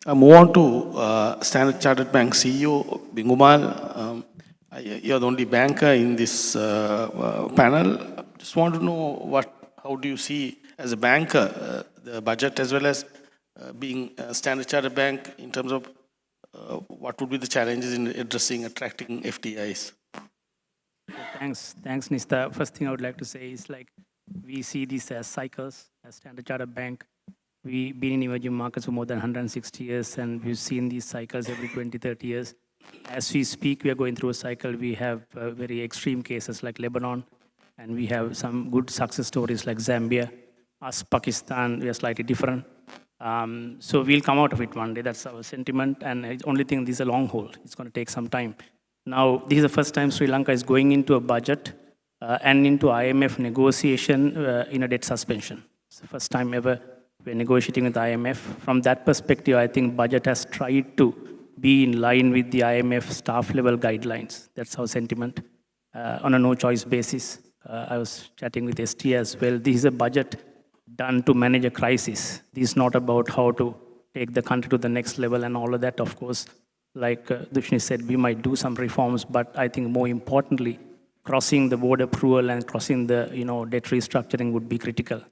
Move on to Standard Chartered Bank CEO, Bingumal. You're the only banker in this panel. Just want to know how do you see as a banker the budget as well as being a Standard Chartered Bank in terms of what would be the challenges in attracting FDIs? Thanks, Nista. First thing I would like to say is we see this as cycles. As Standard Chartered Bank, we've been in emerging markets for more than 160 years, and we've seen these cycles every 20, 30 years. As we speak, we are going through a cycle. We have very extreme cases like Lebanon, and we have some good success stories like Zambia. Us, Pakistan, we are slightly different. So we'll come out of it one day. That's our sentiment. And the only thing, this is a long haul. It's going to take some time. Now, this is the first time Sri Lanka is going into a budget and into IMF negotiation in a debt suspension. It's the first time ever we're negotiating with IMF. From that perspective, I think budget has tried to be in line with the IMF staff level guidelines. That's our sentiment on a no-choice basis. I was chatting with ST as well. This is a budget done to manage a crisis. This is not about how to take the country to the next level and all of that. Of course, like Dushni said, we might do some reforms, but I think more importantly, crossing the board approval and crossing the debt restructuring would be critical.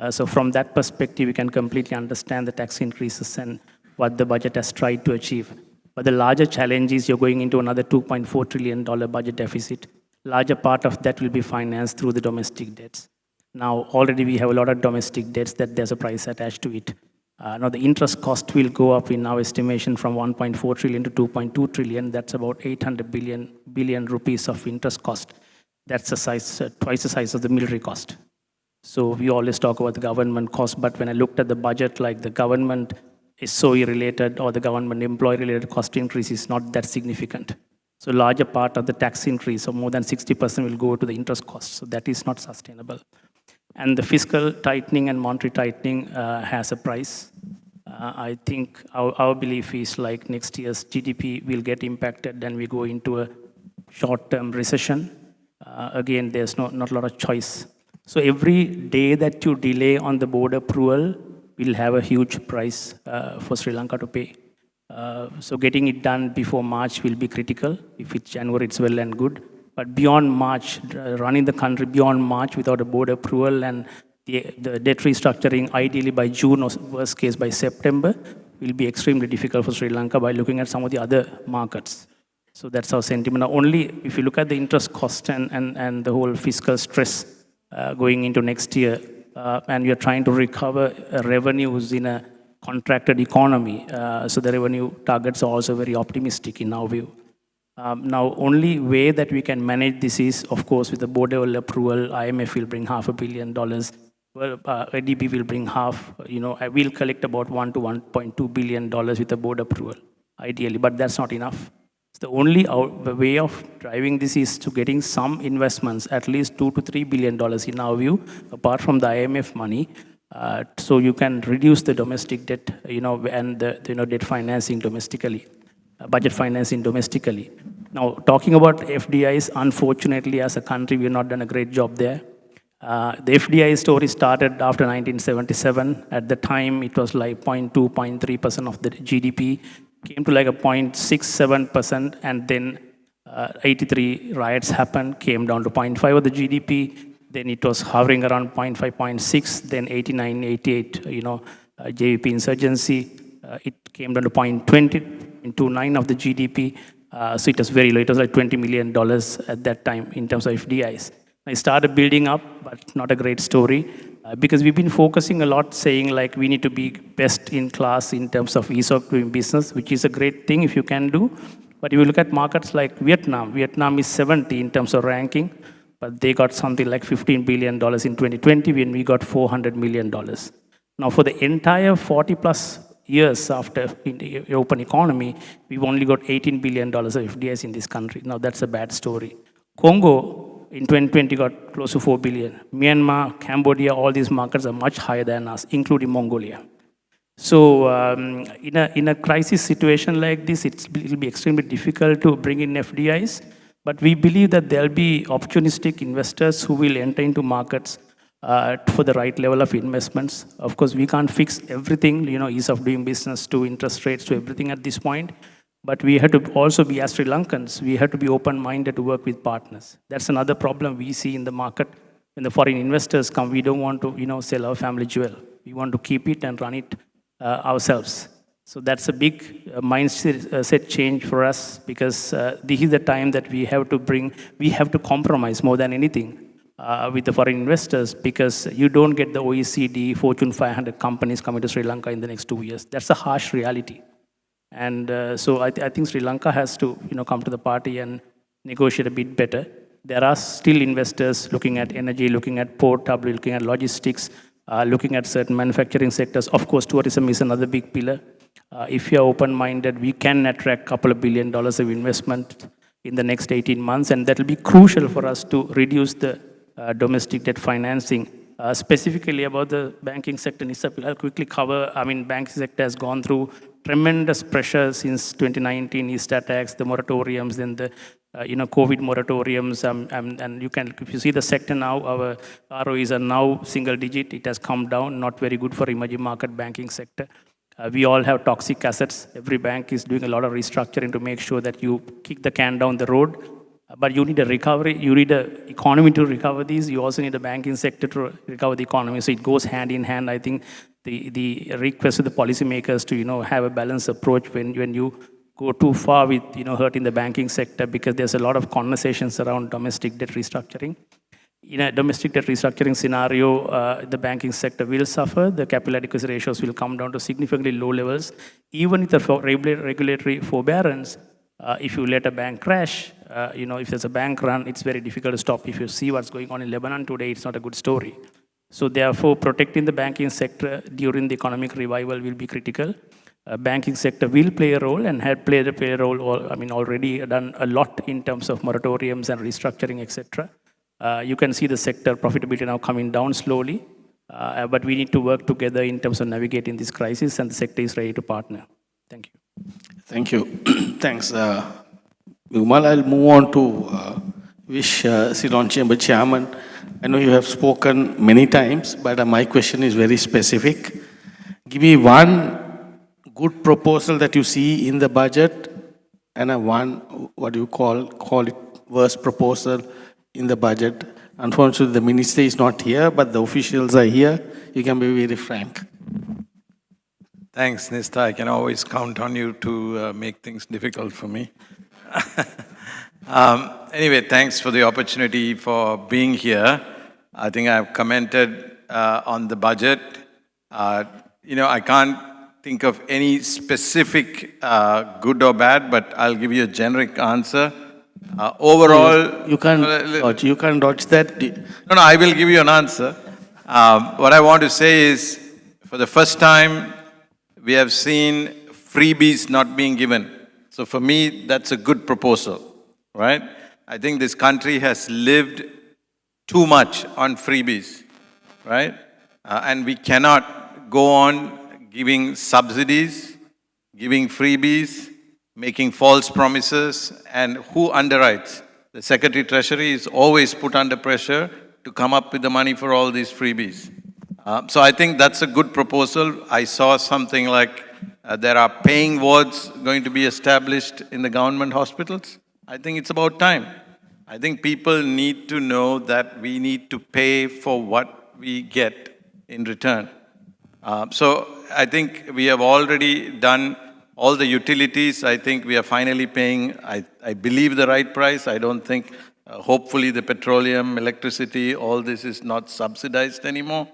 So from that perspective, we can completely understand the tax increases and what the budget has tried to achieve. But the larger challenge is you're going into another $2.4 trillion budget deficit. Larger part of that will be financed through the domestic debts. Now, already we have a lot of domestic debts that there's a price attached to it. Now, the interest cost will go up in our estimation from 1.4 trillion to 2.2 trillion. That's about 800 billion rupees of interest cost. That's the size, twice the size of the military cost. So we always talk about the government cost, but when I looked at the budget, like the government SOE-related or the government employee-related cost increase is not that significant. So larger part of the tax increase, so more than 60% will go to the interest cost. So that is not sustainable. And the fiscal tightening and monetary tightening has a price. I think our belief is like next year's GDP will get impacted, then we go into a short-term recession. Again, there's not a lot of choice. So every day that you delay on the board approval will have a huge price for Sri Lanka to pay. So getting it done before March will be critical. If it's January, it's well and good. But beyond March, running the country beyond March without a board approval and the debt restructuring, ideally by June or worst case by September, will be extremely difficult for Sri Lanka by looking at some of the other markets. So that's our sentiment. Now, only if you look at the interest cost and the whole fiscal stress going into next year, and we are trying to recover revenues in a contracted economy, so the revenue targets are also very optimistic in our view. Now, only way that we can manage this is, of course, with the board level approval. IMF will bring $500 million. Well, ADB will bring half. I will collect about $1 to $1.2 billion with the board approval, ideally, but that's not enough. So the only way of driving this is to getting some investments, at least $2 to $3 billion in our view, apart from the IMF money, so you can reduce the domestic debt, and the debt financing domestically. Budget financing domestically. Now, talking about FDIs, unfortunately, as a country, we have not done a great job there. The FDI story started after 1977. At the time, it was like 0.2, 0.3% of the GDP, came to like a 0.67%, and then 83 riots happened, came down to 0.5 of the GDP. Then it was hovering around 0.5, 0.6. Then 89, 88, JVP insurgency. It came down to 0.20. 0.29 of the GDP, so it was very low. It was like $20 million at that time in terms of FDIs. I started building up, but not a great story, because we've been focusing a lot saying like we need to be best in class in terms of ease of doing business, which is a great thing if you can do. But if you look at markets like Vietnam is 70 in terms of ranking, but they got something like $15 billion in 2020 when we got $400 million. Now for the entire 40 plus years after the open economy, we've only got $18 billion of FDIs in this country. Now that's a bad story. Congo in 2020 got close to 4 billion. Myanmar, Cambodia, all these markets are much higher than us, including Mongolia. So in a crisis situation like this, it will be extremely difficult to bring in FDIs, but we believe that there'll be opportunistic investors who will enter into markets for the right level of investments. Of course, we can't fix everything, ease of doing business to interest rates to everything at this point. But we have to also be, as Sri Lankans, we have to be open-minded to work with partners. That's another problem we see in the market. When the foreign investors come, we don't want to, sell our family jewel. We want to keep it and run it ourselves. So that's a big mindset set change for us, because this is the time that we have to compromise more than anything with the foreign investors, because you don't get the OECD, Fortune 500 companies coming to Sri Lanka in the next 2 years. That's a harsh reality. And so I think Sri Lanka has to come to the party and negotiate a bit better. There are still investors looking at energy, looking at port, looking at logistics, looking at certain manufacturing sectors. Of course, tourism is another big pillar. If you're open-minded, we can attract a couple of $1 billion of investment in the next 18 months, and that will be crucial for us to reduce the domestic debt financing. Specifically about the banking sector, I'll quickly cover. Banking sector has gone through tremendous pressure since 2019, Easter attacks, the moratoriums, then the COVID moratoriums, and if you see the sector now, our ROEs are now single digit. It has come down, not very good for emerging market banking sector. We all have toxic assets. Every bank is doing a lot of restructuring to make sure that you kick the can down the road. But you need a recovery, you need an economy to recover these. You also need a banking sector to recover the economy. So it goes hand in hand. I think the request of the policymakers to have a balanced approach when you go too far with hurting the banking sector, because there's a lot of conversations around domestic debt restructuring. In a domestic debt restructuring scenario, the banking sector will suffer. The capital adequacy ratios will come down to significantly low levels. Even with the regulatory forbearance, if you let a bank crash, if there's a bank run, it's very difficult to stop. If you see what's going on in Lebanon today, it's not a good story. So therefore, protecting the banking sector during the economic revival will be critical. Banking sector will play a role and had played a role, already done a lot in terms of moratoriums and restructuring, etc. You can see the sector profitability now coming down slowly, but we need to work together in terms of navigating this crisis, and the sector is ready to partner. Thank you. Thank you. Thanks. Vimal, I'll move on to wish Ceylon Chamber Chairman. I know you have spoken many times, but my question is very specific. Give me one good proposal that you see in the budget, and one, what do you call it, worst proposal in the budget. Unfortunately, the minister is not here, but the officials are here. You can be very frank. Thanks, Nista. I can always count on you to make things difficult for me. Anyway, thanks for the opportunity for being here. I think I've commented on the budget. I can't think of any specific good or bad, but I'll give you a generic answer. Overall... You can't dodge that. No, I will give you an answer. What I want to say is, for the first time, we have seen freebies not being given. So for me, that's a good proposal, right? I think this country has lived too much on freebies, right? And we cannot go on giving subsidies, giving freebies, making false promises, and who underwrites? The Secretary Treasury is always put under pressure to come up with the money for all these freebies. So I think that's a good proposal. I saw something like there are paying wards going to be established in the government hospitals. I think it's about time. I think people need to know that we need to pay for what we get in return. So I think we have already done all the utilities. I think we are finally paying, I believe, the right price. I don't think, hopefully, the petroleum, electricity, all this is not subsidized anymore.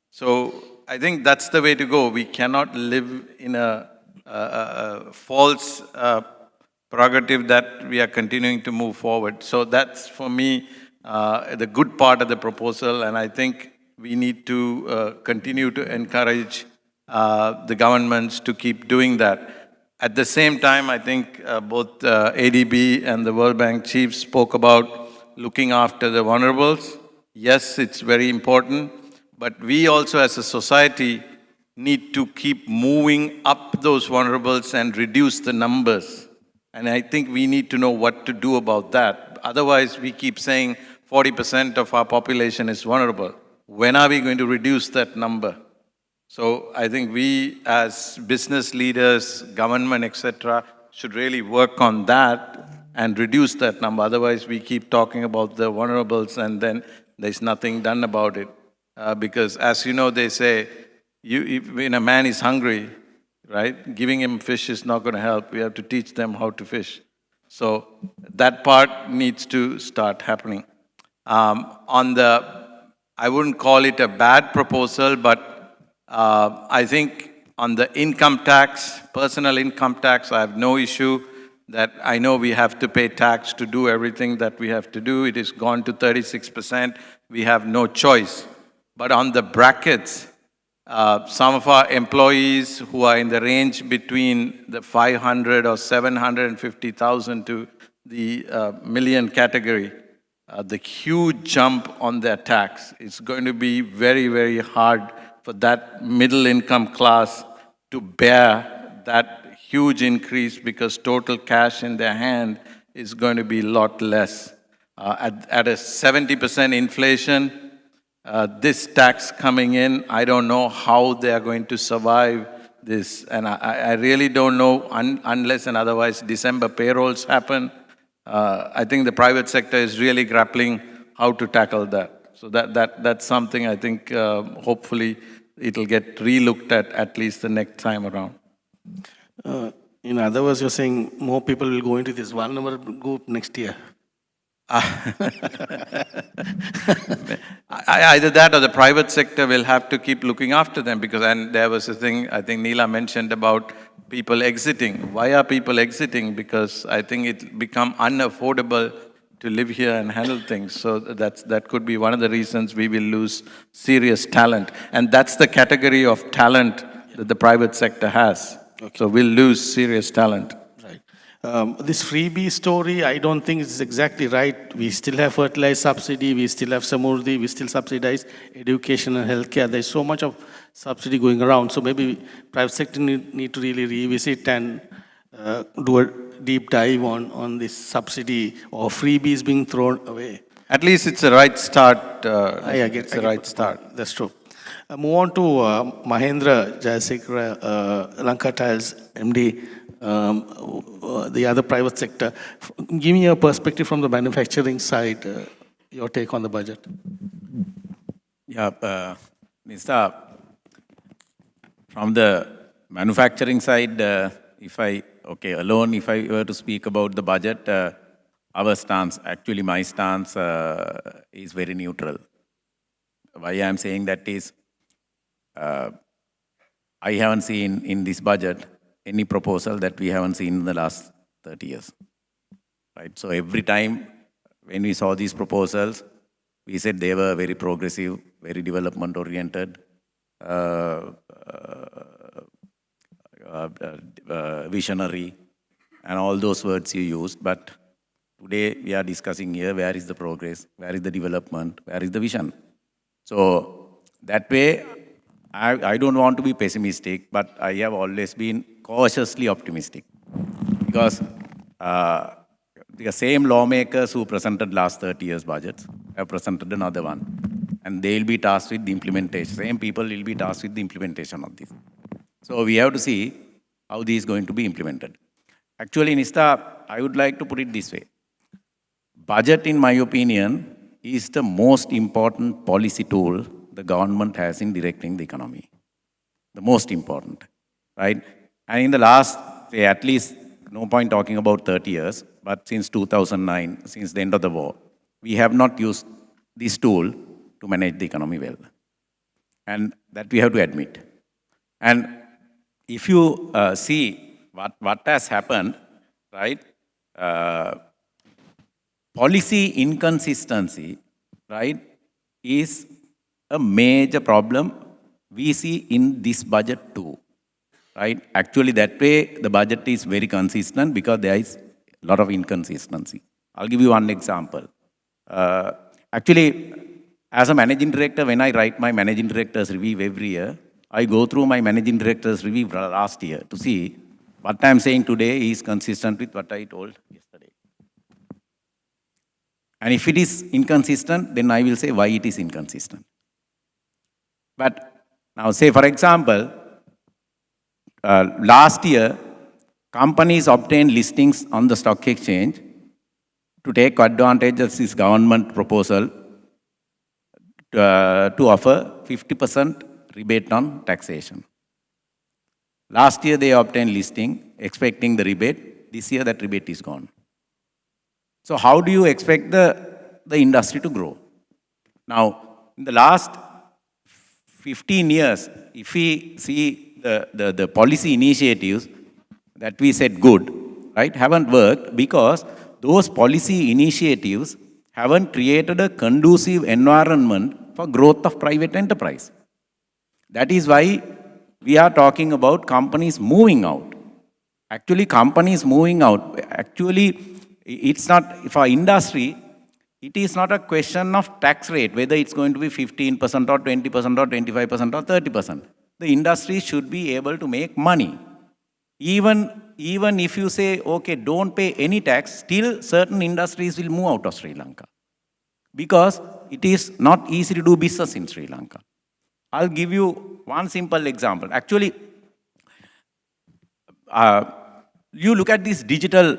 So I think that's the way to go. We cannot live in a false prerogative that we are continuing to move forward. So that's, for me, the good part of the proposal, and I think we need to continue to encourage the governments to keep doing that. At the same time, I think both ADB and the World Bank chiefs spoke about looking after the vulnerables. Yes, it's very important, but we also as a society need to keep moving up those vulnerables and reduce the numbers. And I think we need to know what to do about that. Otherwise, we keep saying 40% of our population is vulnerable. when are we going to reduce that number? So I think we as business leaders, government, etc., should really work on that and reduce that number. Otherwise, we keep talking about the vulnerables and then there's nothing done about it. Because as you know, they say, when a man is hungry, right, giving him fish is not going to help. We have to teach them how to fish. So that part needs to start happening. I wouldn't call it a bad proposal, but I think on the income tax, personal income tax, I have no issue that I know we have to pay tax to do everything that we have to do. It is gone to 36%. We have no choice. But on the brackets, some of our employees who are in the range between the 500 or 750,000 to the million category, the huge jump on their tax is going to be very, very hard for that middle income class to bear that huge increase because total cash in their hand is going to be a lot less. At a 70% inflation, this tax coming in, I don't know how they are going to survive this. And I really don't know unless and otherwise December payrolls happen. I think the private sector is really grappling how to tackle that. So that's something I think hopefully it'll get re-looked at least the next time around. In other words, you're saying more people will go into this vulnerable group next year. Either that or the private sector will have to keep looking after them because and there was a thing I think Neela mentioned about people exiting. Why are people exiting? Because I think it become unaffordable to live here and handle things. So that could be one of the reasons we will lose serious talent. And that's the category of talent that the private sector has. Okay. So we'll lose serious talent. Right. This freebie story, I don't think it's exactly right. We still have fertilizer subsidy, we still have Samurdhi, we still subsidize education and healthcare. There's so much of subsidy going around. So maybe private sector need to really revisit and do a deep dive on this subsidy or freebies being thrown away. At least it's a right start. It's a right start. That's true. Move on to Mahendra Jayasekara, Lanka Tiles MD, the other private sector. Give me a perspective from the manufacturing side, your take on the budget. Yeah, Mr. From the manufacturing side, if I were to speak about the budget, our stance, actually my stance is very neutral. Why I am saying that is, I haven't seen in this budget any proposal that we haven't seen in the last 30 years. Right? So every time when we saw these proposals, we said they were very progressive, very development-oriented, visionary, and all those words you used. But today we are discussing here, where is the progress, where is the development, where is the vision? So that way, I don't want to be pessimistic, but I have always been cautiously optimistic. Because the same lawmakers who presented last 30 years' budgets have presented another one. And they will be tasked with the implementation. Same people will be tasked with the implementation of this. So we have to see how this is going to be implemented. Actually, Nista, I would like to put it this way. Budget, in my opinion, is the most important policy tool the government has in directing the economy. The most important, right? And in the last, say, at least, no point talking about 30 years, but since 2009, since the end of the war, we have not used this tool to manage the economy well. And that we have to admit. And if you see what has happened, right? Policy inconsistency, right, is a major problem we see in this budget too, right? Actually, that way, the budget is very consistent because there is a lot of inconsistency. I'll give you one example. Actually, as a managing director, when I write my managing director's review every year, I go through my managing director's review last year to see what I'm saying today is consistent with what I told yesterday. And if it is inconsistent, then I will say why it is inconsistent. But now say, for example, last year, companies obtained listings on the stock exchange to take advantage of this government proposal to offer 50% rebate on taxation. Last year they obtained listing, expecting the rebate. This year that rebate is gone. So how do you expect the industry to grow? Now, in the last 15 years, if we see the policy initiatives that we said good, right, haven't worked because those policy initiatives haven't created a conducive environment for growth of private enterprise. That is why we are talking about companies moving out. Actually, companies moving out, actually, it's not, for industry, it is not a question of tax rate, whether it's going to be 15% or 20% or 25% or 30%. The industry should be able to make money. Even if you say, okay, don't pay any tax, still certain industries will move out of Sri Lanka. Because it is not easy to do business in Sri Lanka. I'll give you one simple example. Actually, you look at these digital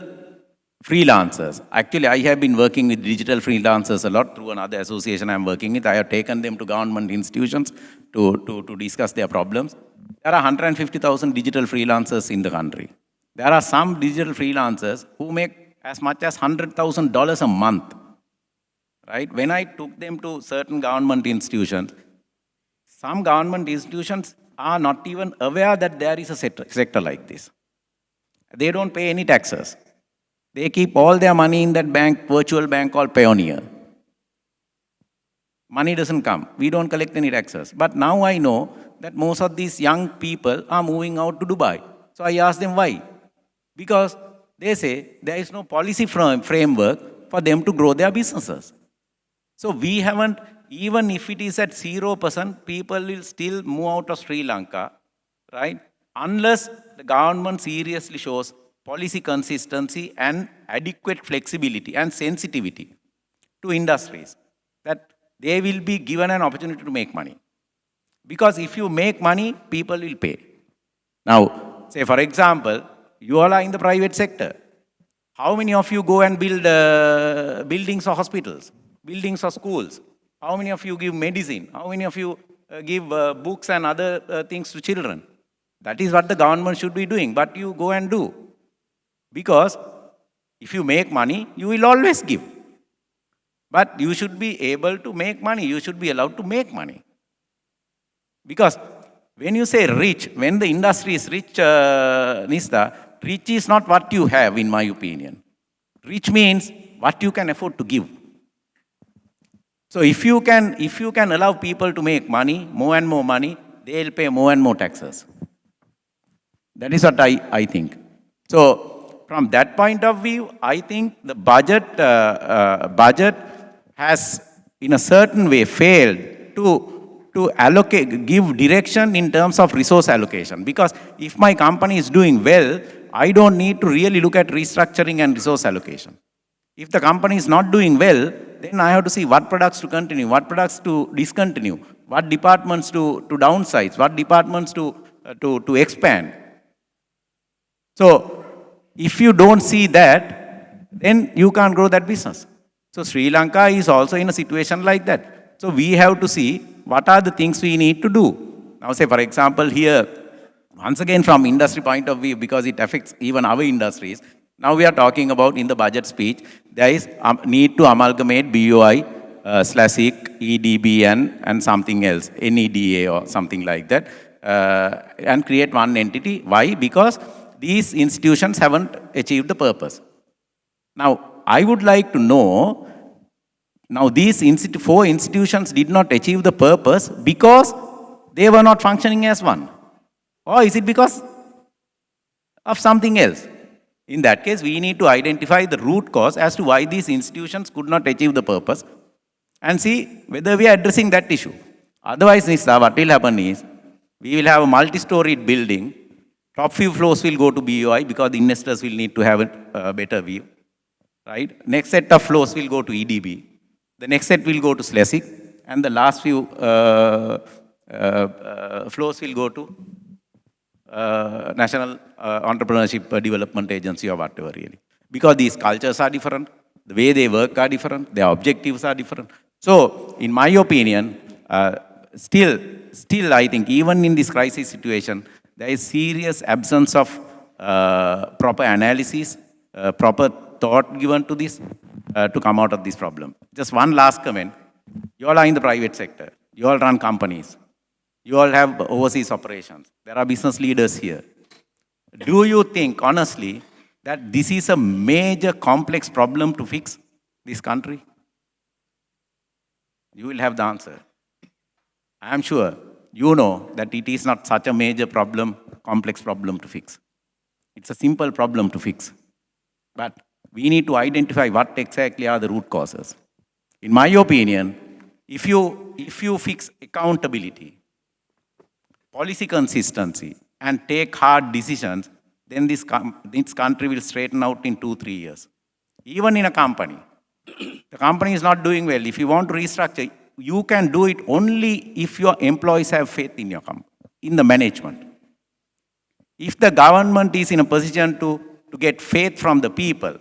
freelancers. Actually, I have been working with digital freelancers a lot through another association I'm working with. I have taken them to government institutions to discuss their problems. There are 150,000 digital freelancers in the country. There are some digital freelancers who make as much as $100,000 a month. Right? When I took them to certain government institutions, some government institutions are not even aware that there is a sector like this. They don't pay any taxes. They keep all their money in that virtual bank called Pioneer. Money doesn't come. We don't collect any taxes. But now I know that most of these young people are moving out to Dubai. So I asked them why. Because they say there is no policy framework for them to grow their businesses. So we haven't, even if it is at 0%, people will still move out of Sri Lanka, right? Unless the government seriously shows policy consistency and adequate flexibility and sensitivity to industries, that they will be given an opportunity to make money. Because if you make money, people will pay. Now, say for example, you all are in the private sector. How many of you go and build buildings or hospitals, buildings or schools? How many of you give medicine? How many of you give books and other things to children? That is what the government should be doing, but you go and do. Because if you make money, you will always give. But you should be able to make money. You should be allowed to make money. Because when you say rich, when the industry is rich, Nista, rich is not what you have, in my opinion. Rich means what you can afford to give. So if you can allow people to make money, more and more money, they'll pay more and more taxes. That is what I think. So from that point of view, I think the budget has, in a certain way, failed to allocate, give direction in terms of resource allocation. Because if my company is doing well, I don't need to really look at restructuring and resource allocation. If the company is not doing well, then I have to see what products to continue, what products to discontinue, what departments to downsize, what departments to expand. So if you don't see that, then you can't grow that business. So Sri Lanka is also in a situation like that. So we have to see what are the things we need to do. Now say for example here, once again from industry point of view, because it affects even our industries, now we are talking about in the budget speech, there is need to amalgamate BOI, SLASIC, EDB and something else, NEDA or something like that, and create one entity. Why? Because these institutions haven't achieved the purpose. Now, I would like to know, now these four institutions did not achieve the purpose because they were not functioning as one. Or is it because of something else? In that case, we need to identify the root cause as to why these institutions could not achieve the purpose and see whether we are addressing that issue. Otherwise, Nisa, what will happen is, we will have a multi-storied building. Top few floors will go to BOI because the investors will need to have a better view. Right? Next set of floors will go to EDB. The next set will go to SLASIC. And the last few flows will go to National Entrepreneurship Development Agency or whatever really. Because these cultures are different, the way they work are different, their objectives are different. So, in my opinion, still I think even in this crisis situation, there is serious absence of proper analysis, proper thought given to this to come out of this problem. Just one last comment. You all are in the private sector. You all run companies. You all have overseas operations. There are business leaders here. Do you think, honestly, that this is a major complex problem to fix this country? You will have the answer. I am sure you know that it is not such a major problem, complex problem to fix. It's a simple problem to fix. But we need to identify what exactly are the root causes. In my opinion, if you fix accountability, policy consistency, and take hard decisions, then this country will straighten out in 2-3 years. Even in a company, the company is not doing well. If you want to restructure, you can do it only if your employees have faith in your company, in the management. If the government is in a position to get faith from the people,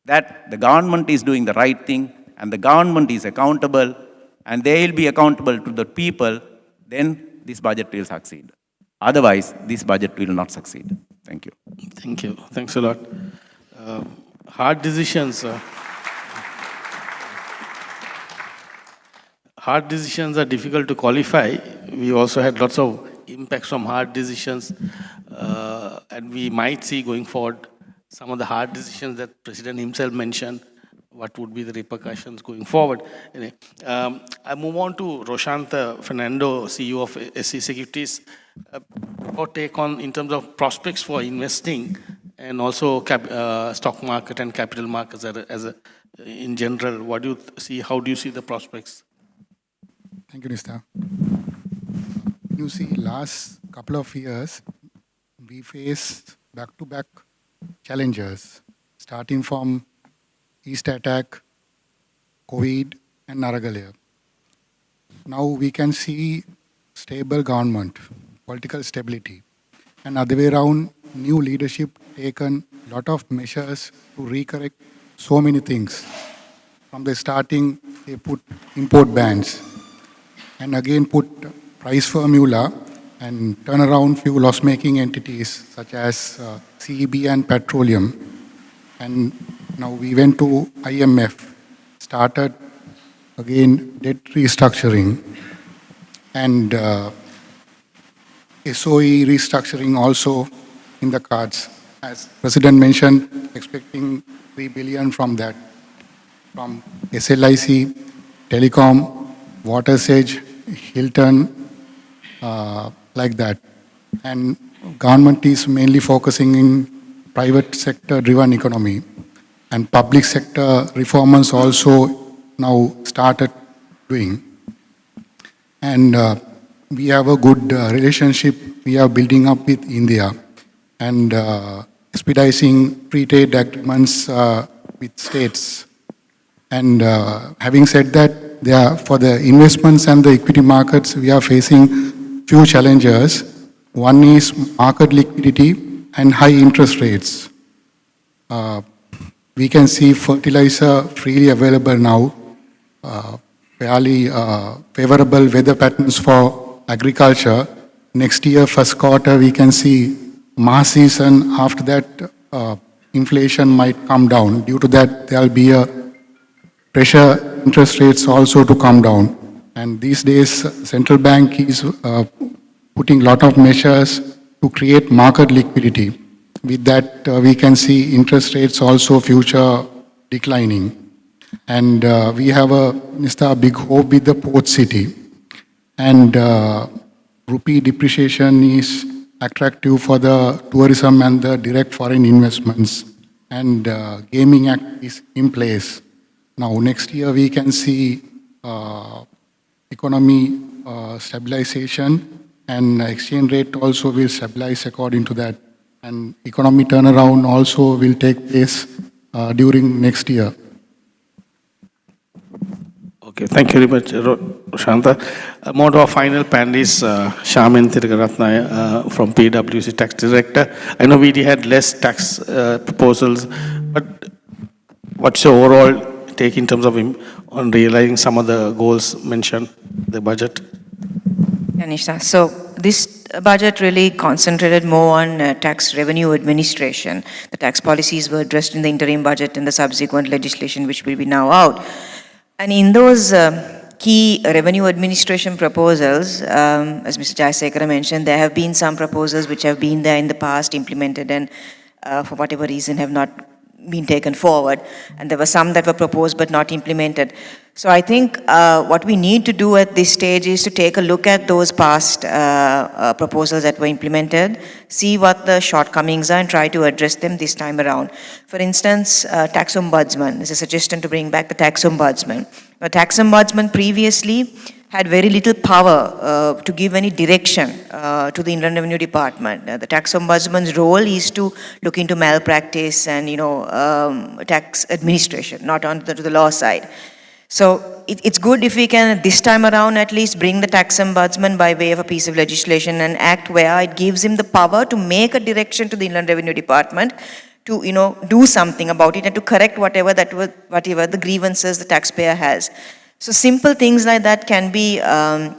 that the government is doing the right thing, and the government is accountable, and they will be accountable to the people, then this budget will succeed. Otherwise, this budget will not succeed. Thank you. Thank you. Thanks a lot. Hard decisions. Hard decisions are difficult to qualify. We also had lots of impacts from hard decisions, and we might see going forward some of the hard decisions that President himself mentioned. What would be the repercussions going forward? Anyway, I move on to Roshanta Fernando, CEO of SC Securities. Your take on in terms of prospects for investing and also stock market and capital markets in general. What do you see? How do you see the prospects? Thank you, Nista. You see, last couple of years, we faced back-to-back challenges, starting from East attack, COVID, and Naragale. Now we can see stable government, political stability, and other way around, new leadership taken lot of measures to recorrect so many things. From the starting, they put import bans, and again put price formula and turn around few loss-making entities such as CEB and petroleum. And now we went to IMF, started again debt restructuring, and SOE restructuring also in the cards. As President mentioned, expecting 3 billion from that, from SLIC, Telecom, Watersedge, Hilton, like that. And government is mainly focusing in private sector driven economy. And public sector reformers also now started doing. And we have a good relationship we are building up with India and expediting free trade agreements with states. And having said that, for the investments and the equity markets, we are facing few challenges. One is market liquidity and high interest rates. We can see fertilizer freely available now, fairly favorable weather patterns for agriculture. Next year, first quarter, we can see March season. After that, inflation might come down. Due to that, there will be a pressure interest rates also to come down. And these days, central bank is putting a lot of measures to create market liquidity. With that, we can see interest rates also future declining. And we have a big hope with the port city. And rupee depreciation is attractive for the tourism and the direct foreign investments. And Gaming Act is in place. Now, next year we can see economy stabilization, and exchange rate also will stabilize according to that. And economy turnaround also will take place during next year. Okay, thank you very much, Shanta. More to our final panelist, Shamin Tiragaratnaya from PwC Tax Director. I know we had less tax proposals, but what's your overall take in terms of on realizing some of the goals mentioned, the budget? Anisha, so this budget really concentrated more on tax revenue administration. The tax policies were addressed in the interim budget and the subsequent legislation which will be now out. And in those key revenue administration proposals, as Mr. Jayasekara mentioned, there have been some proposals which have been there in the past, implemented, and for whatever reason have not been taken forward. And there were some that were proposed but not implemented. So I think what we need to do at this stage is to take a look at those past proposals that were implemented, see what the shortcomings are and try to address them this time around. For instance, tax ombudsman. There's a suggestion to bring back the tax ombudsman. The tax ombudsman previously had very little power to give any direction to the Inland Revenue Department. The tax ombudsman's role is to look into malpractice and, tax administration, not on to the law side. So it's good if we can, this time around at least, bring the tax ombudsman by way of a piece of legislation and act where it gives him the power to make a direction to the Inland Revenue Department to, do something about it and to correct whatever the grievances the taxpayer has. So simple things like that can be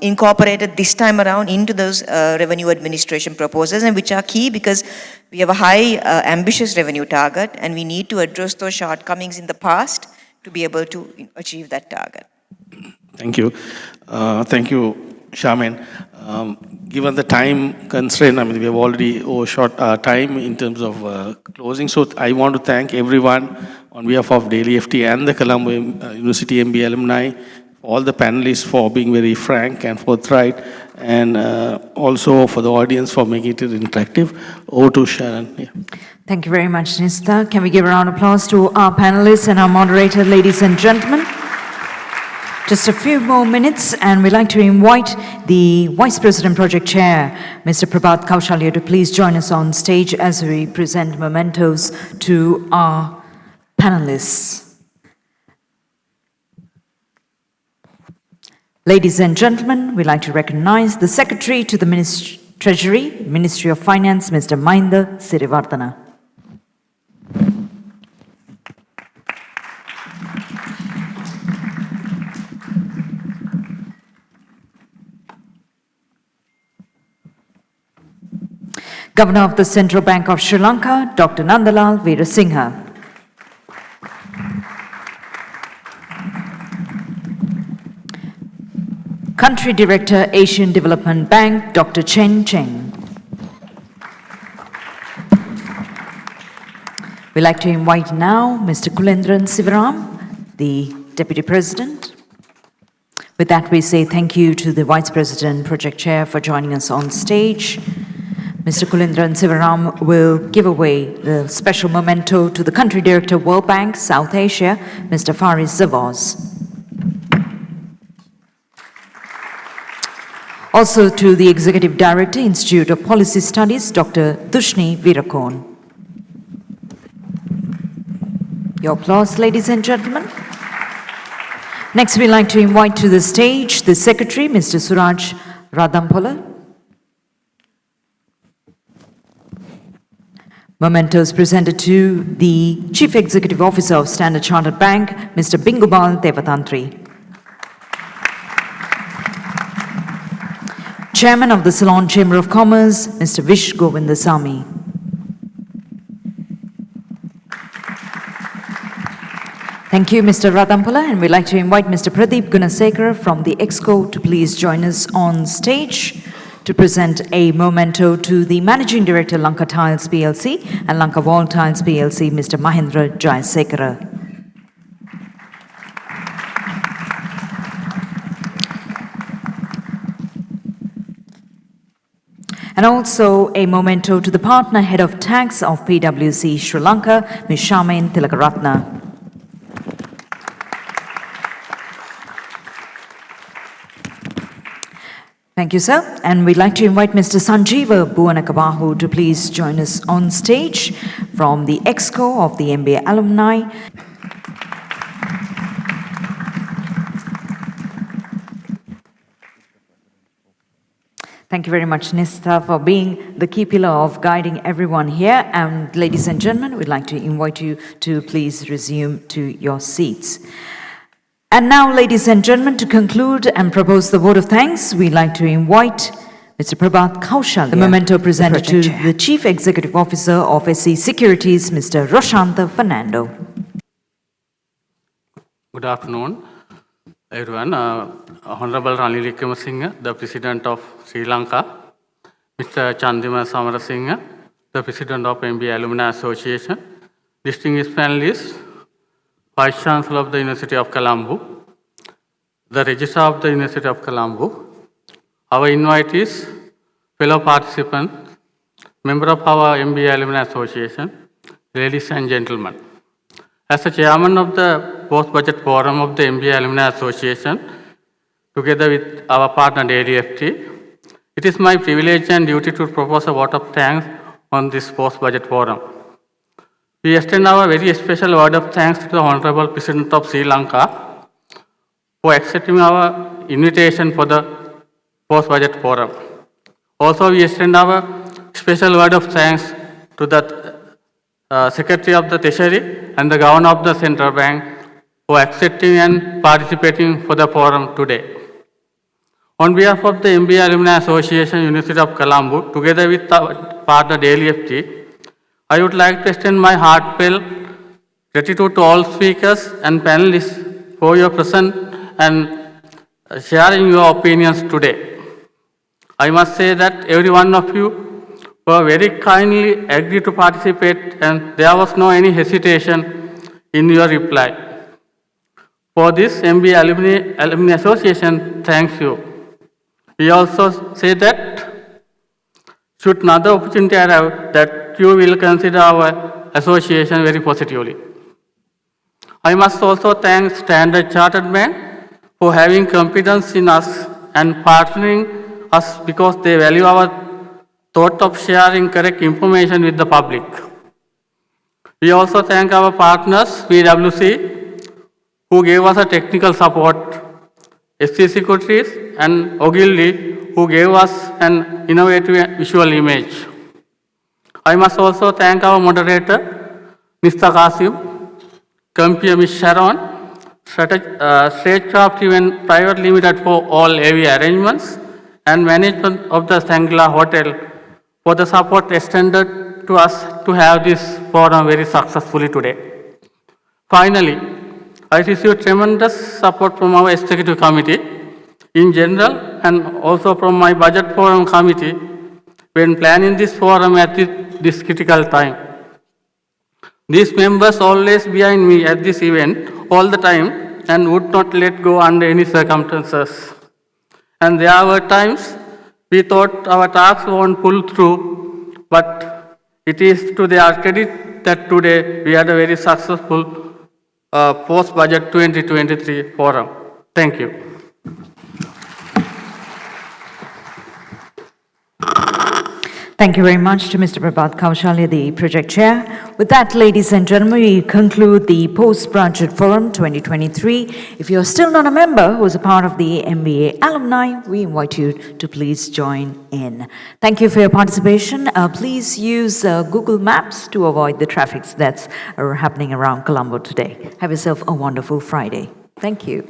incorporated this time around into those revenue administration proposals, and which are key because we have a high ambitious revenue target and we need to address those shortcomings in the past to be able to achieve that target. Thank you. Thank you, Shamin. Given the time constraint, I mean, we have already overshot our time in terms of closing. So I want to thank everyone on behalf of Daily FT and the Colombo University MBA alumni, all the panelists for being very frank and forthright, and also for the audience for making it interactive. Over to Sharon. Yeah. Thank you very much, Nista. Can we give a round of applause to our panelists and our moderator, ladies and gentlemen? Just a few more minutes, and we'd like to invite the Vice President Project Chair, Mr. Prabhat Kaushalya, to please join us on stage as we present mementos to our panelists. Ladies and gentlemen, we'd like to recognize the Secretary to the Treasury, Ministry of Finance, Mr. Mahinda Sirivardhana. Governor of the Central Bank of Sri Lanka, Dr. Nandalal Veerasinghe. Country Director, Asian Development Bank, Dr. Chen Cheng. We'd like to invite now Mr. Kulendran Sivaram, the Deputy President. With that, we say thank you to the Vice President, Project Chair, for joining us on stage. Mr. Kulendran Sivaram will give away the special memento to the Country Director, World Bank, South Asia, Mr. Faris Zavaz. Also to the Executive Director, Institute of Policy Studies, Dr. Dushni Veerakon. Your applause, ladies and gentlemen. Next, we'd like to invite to the stage the Secretary, Mr. Suraj Radampola. Mementos presented to the Chief Executive Officer of Standard Chartered Bank, Mr. Bingubal Devatantri. Chairman of the Ceylon Chamber of Commerce, Mr. Vish Govindasamy. Thank you, Mr. Radampola, and we'd like to invite Mr. Pradeep Gunasekar from the EXCO to please join us on stage to present a memento to the Managing Director, Lanka Tiles PLC and Lanka Wall Tiles PLC, Mr. Mahendra Jayasekara. And also a memento to the Partner Head of Tax of PwC Sri Lanka, Ms. Shamin Tilakaratna. Thank you, sir. And we'd like to invite Mr. Sanjeeva Bhuvanakabahu to please join us on stage from the EXCO of the MBA Alumni. Thank you very much, Nista, for being the key pillar of guiding everyone here. And ladies and gentlemen, we'd like to invite you to please resume to your seats. And now, ladies and gentlemen, to conclude and propose the vote of thanks, we'd like to invite Mr. Prabhat Kaushal, the memento presented to the Chief Executive Officer of SC Securities, Mr. Roshantha Fernando. Good afternoon, everyone. Honorable Ranil Wickremesinghe, the President of Sri Lanka, Mr. Chandima Samarasinghe, the President of MBA Alumni Association, distinguished panelists, Vice Chancellor of the University of Colombo, the Registrar of the University of Colombo, our invitees, fellow participants, member of our MBA Alumni Association, ladies and gentlemen. As the chairman of the post-budget forum of the MBA Alumni Association, together with our partner DLFT, it is my privilege and duty to propose a vote of thanks on this post-budget forum. We extend our very special word of thanks to the Honorable President of Sri Lanka for accepting our invitation for the post-budget forum. Also, we extend our special word of thanks to the Secretary of the Treasury and the Governor of the Central Bank for accepting and participating for the forum today. On behalf of the MBA Alumni Association, University of Colombo, together with our partner DLFT, I would like to extend my heartfelt gratitude to all speakers and panelists for your presence and sharing your opinions today. I must say that every one of you were very kindly agreed to participate, and there was no any hesitation in your reply. For this, MBA Alumni Association thanks you. We also say that should another opportunity arrive, that you will consider our association very positively. I must also thank Standard Chartered Bank for having confidence in us and partnering us because they value our thought of sharing correct information with the public. We also thank our partners, PwC, who gave us a technical support, SC Securities and Ogilvy, who gave us an innovative visual image. I must also thank our moderator, Mr. Qasim, Computer Ms. Sharon, Stagecraft Event Private Limited for all AV arrangements, and management of the Shangri-La Hotel for the support extended to us to have this forum very successfully today. Finally, I received tremendous support from our executive committee in general and also from my budget forum committee when planning this forum at this critical time. These members always behind me at this event all the time and would not let go under any circumstances. And there were times we thought our tasks won't pull through, but it is to their credit that today we had a very successful post-budget 2023 forum. Thank you. Thank you very much to Mr. Prabhat Kaushal, the project chair. With that, ladies and gentlemen, we conclude the Post-Budget Forum 2023. If you're still not a member who is a part of the MBA Alumni, we invite you to please join in. Thank you for your participation. Please use Google Maps to avoid the traffic that's happening around Colombo today. Have yourself a wonderful Friday. Thank you.